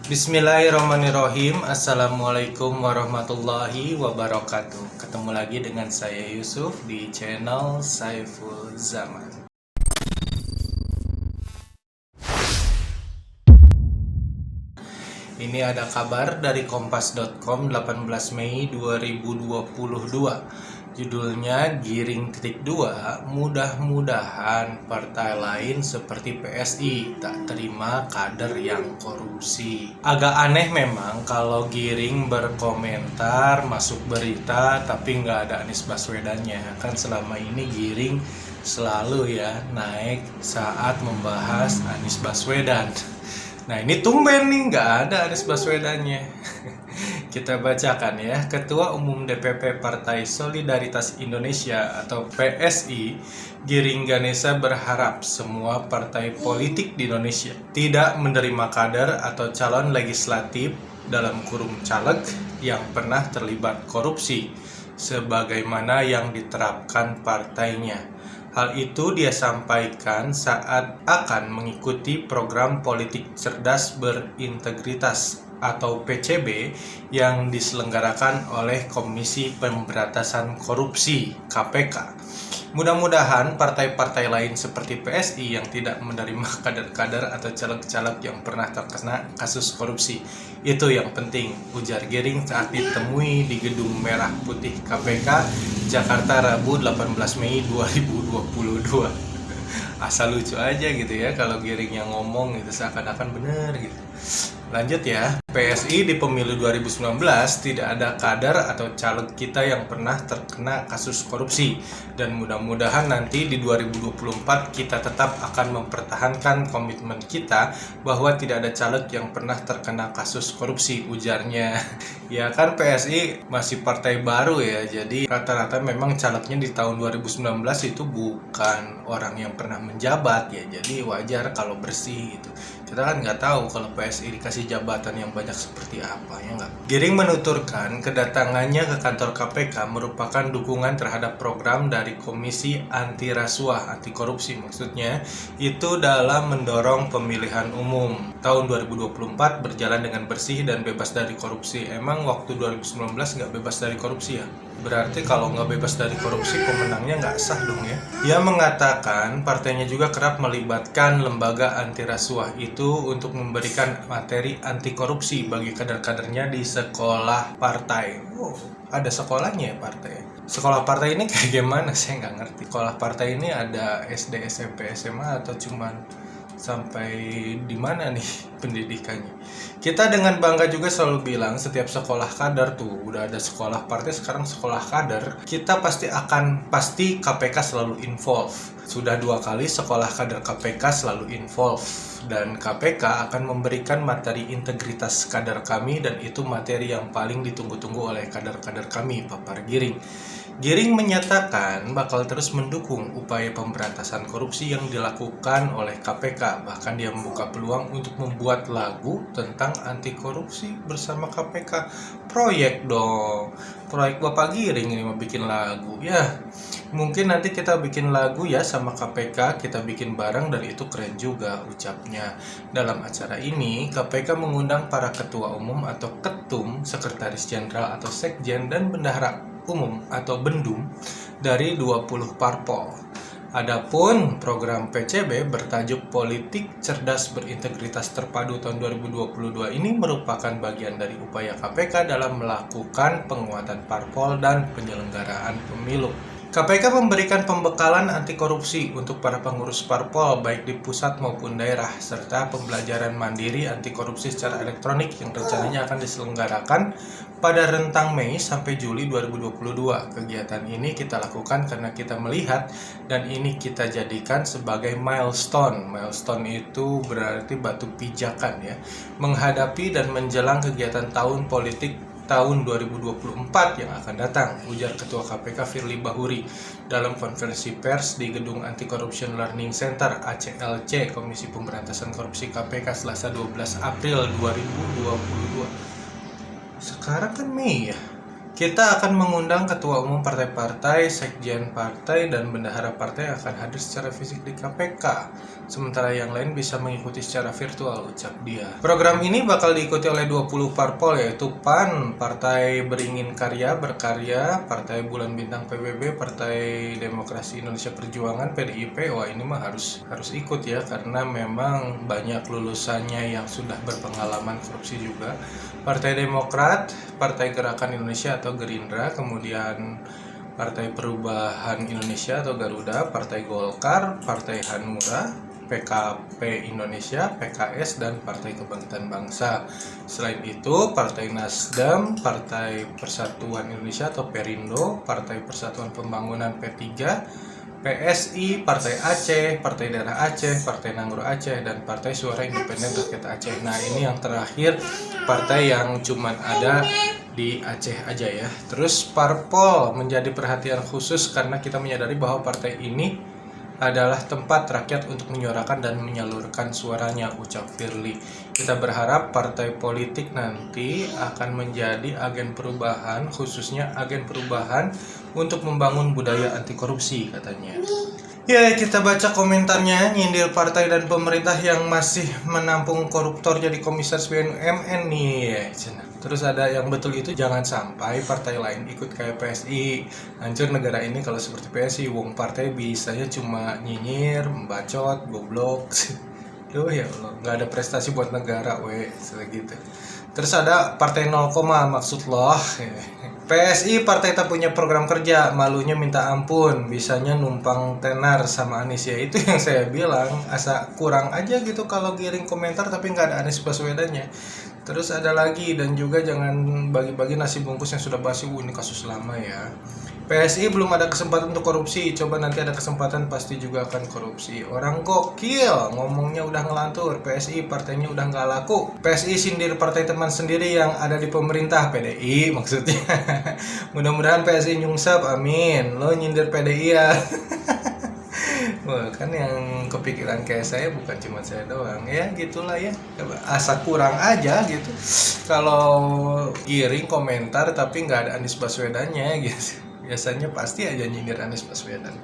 Bismillahirrahmanirrahim. Assalamualaikum warahmatullahi wabarakatuh. Ketemu lagi dengan saya Yusuf di channel Saiful Zaman. Ini ada kabar dari kompas.com 18 Mei 2022. Judulnya Giring titik 2, mudah-mudahan partai lain seperti PSI tak terima kader yang korupsi. Agak aneh memang kalau Giring berkomentar masuk berita tapi nggak ada Anies Baswedannya. Kan selama ini Giring selalu ya naik saat membahas Anies Baswedan. Nah ini tumben nih nggak ada Anies Baswedannya. Kita bacakan ya. Ketua Umum DPP Partai Solidaritas Indonesia atau PSI, Giring Ganesa berharap semua partai politik di Indonesia tidak menerima kader atau calon legislatif dalam kurung caleg yang pernah terlibat korupsi sebagaimana yang diterapkan partainya. Hal itu dia sampaikan saat akan mengikuti program politik cerdas berintegritas atau PCB yang diselenggarakan oleh Komisi Pemberantasan Korupsi (KPK). Mudah-mudahan partai-partai lain seperti PSI yang tidak menerima kader-kader atau caleg-caleg yang pernah terkena kasus korupsi. Itu yang penting, ujar Giring saat ditemui di Gedung Merah Putih KPK, Jakarta, Rabu 18 Mei 2022. Asal lucu aja gitu ya kalau Giring yang ngomong gitu seakan-akan bener gitu. Lanjut ya, PSI di pemilu 2019 tidak ada kader atau caleg kita yang pernah terkena kasus korupsi dan mudah-mudahan nanti di 2024 kita tetap akan mempertahankan komitmen kita bahwa tidak ada caleg yang pernah terkena kasus korupsi, ujarnya. Ya kan PSI masih partai baru ya, jadi rata-rata memang calegnya di tahun 2019 itu bukan orang yang pernah menjabat ya, jadi wajar kalau bersih gitu. Kita kan nggak tahu kalau PSI dikasih jabatan yang banyak seperti apa, ya nggak? Giring menuturkan kedatangannya ke kantor KPK merupakan dukungan terhadap program dari Komisi Anti Rasuah, Anti Korupsi maksudnya, itu dalam mendorong pemilihan umum. Tahun 2024 berjalan dengan bersih dan bebas dari korupsi. Emang waktu 2019 nggak bebas dari korupsi ya? Berarti kalau nggak bebas dari korupsi pemenangnya nggak sah dong ya. Ia mengatakan partainya juga kerap melibatkan lembaga anti rasuah itu untuk memberikan materi anti korupsi bagi kader-kadernya di sekolah partai. Oh, ada sekolahnya ya partai. Sekolah partai ini kayak gimana? Saya nggak ngerti. Sekolah partai ini ada SD, SMP, SMA atau cuman sampai di mana nih pendidikannya? Kita dengan bangga juga selalu bilang setiap sekolah kader tuh udah ada sekolah partai, sekarang sekolah kader, kita pasti KPK selalu involve. Sudah 2 kali sekolah kader KPK selalu involve dan KPK akan memberikan materi integritas kader kami dan itu materi yang paling ditunggu-tunggu oleh kader-kader kami, papar Giring. Giring menyatakan bakal terus mendukung upaya pemberantasan korupsi yang dilakukan oleh KPK. Bahkan dia membuka peluang untuk membuat lagu tentang anti korupsi bersama KPK. Proyek dong. Proyek Bapak Giring ini mau bikin lagu. Ya, mungkin nanti kita bikin lagu ya sama KPK, kita bikin bareng dan itu keren juga ucapnya. Dalam acara ini, KPK mengundang para ketua umum atau ketum, sekretaris jenderal atau sekjen dan bendahara umum atau bendum dari 20 parpol. Adapun program PCB bertajuk Politik Cerdas Berintegritas Terpadu tahun 2022 ini merupakan bagian dari upaya KPK dalam melakukan penguatan parpol dan penyelenggaraan pemilu. KPK memberikan pembekalan anti korupsi untuk para pengurus parpol baik di pusat maupun daerah serta pembelajaran mandiri anti korupsi secara elektronik yang rencananya akan diselenggarakan pada rentang Mei sampai Juli 2022. Kegiatan ini kita lakukan karena kita melihat dan ini kita jadikan sebagai milestone. Milestone itu berarti batu pijakan ya, menghadapi dan menjelang kegiatan tahun politik tahun 2024 yang akan datang, ujar Ketua KPK Firly Bahuri dalam konferensi pers di Gedung Anti-Corruption Learning Center ACLC Komisi Pemberantasan Korupsi KPK Selasa 12 April 2022. Sekarang kan Mei ya. Kita akan mengundang ketua umum partai-partai, sekjen partai, dan bendahara partai akan hadir secara fisik di KPK. Sementara yang lain bisa mengikuti secara virtual, ucap dia. Program ini bakal diikuti oleh 20 parpol, yaitu PAN, Partai Beringin Karya Berkarya, Partai Bulan Bintang PBB, Partai Demokrasi Indonesia Perjuangan, PDIP. Wah, ini mah harus ikut ya, karena memang banyak lulusannya yang sudah berpengalaman korupsi juga. Partai Demokrat, Partai Gerakan Indonesia atau Gerindra, kemudian Partai Perubahan Indonesia atau Garuda, Partai Golkar, Partai Hanura, PKP Indonesia, PKS, dan Partai Kebangkitan Bangsa. Selain itu, Partai Nasdem, Partai Persatuan Indonesia atau Perindo, Partai Persatuan Pembangunan P3, PSI, Partai Aceh, Partai Daerah Aceh, Partai Nanggroe Aceh, dan Partai Suara Independen Rakyat Aceh. Nah, ini yang terakhir, partai yang cuman ada di Aceh aja ya. Terus parpol menjadi perhatian khusus karena kita menyadari bahwa partai ini adalah tempat rakyat untuk menyuarakan dan menyalurkan suaranya, ucap Firly. Kita berharap partai politik nanti akan menjadi agen perubahan, khususnya agen perubahan untuk membangun budaya anti korupsi, katanya. Ya, kita baca komentarnya. Nyindir partai dan pemerintah yang masih menampung koruptor jadi komisaris BUMN nih. Terus ada yang betul itu, jangan sampai partai lain ikut kayak PSI. Hancur negara ini kalau seperti PSI. Wong partai bisanya cuma nyinyir, membacot, goblok. Duh ya Allah, nggak ada prestasi buat negara gitu. Terus ada partai 0, maksud loh. PSI partai tak punya program kerja, malunya minta ampun, bisanya numpang tenar sama Anies. Ya itu yang saya bilang, asa kurang aja gitu kalau giring komentar tapi nggak ada Anies Baswedannya. Terus ada lagi, dan juga jangan bagi-bagi nasi bungkus yang sudah basi. Ini kasus lama ya. PSI belum ada kesempatan untuk korupsi, coba nanti ada kesempatan pasti juga akan korupsi. Orang gokil, ngomongnya udah ngelantur. PSI partainya udah nggak laku. PSI sindir partai teman sendiri yang ada di pemerintah, PDI maksudnya. Mudah-mudahan PSI nyungsep, amin. Lo nyindir PDI ya. Wah, kan yang kepikiran kayak saya bukan cuma saya doang ya, gitulah ya, asa kurang aja gitu kalau giring komentar tapi nggak ada Anies Baswedannya gitu. Biasanya pasti aja nyindir Anies Baswedan.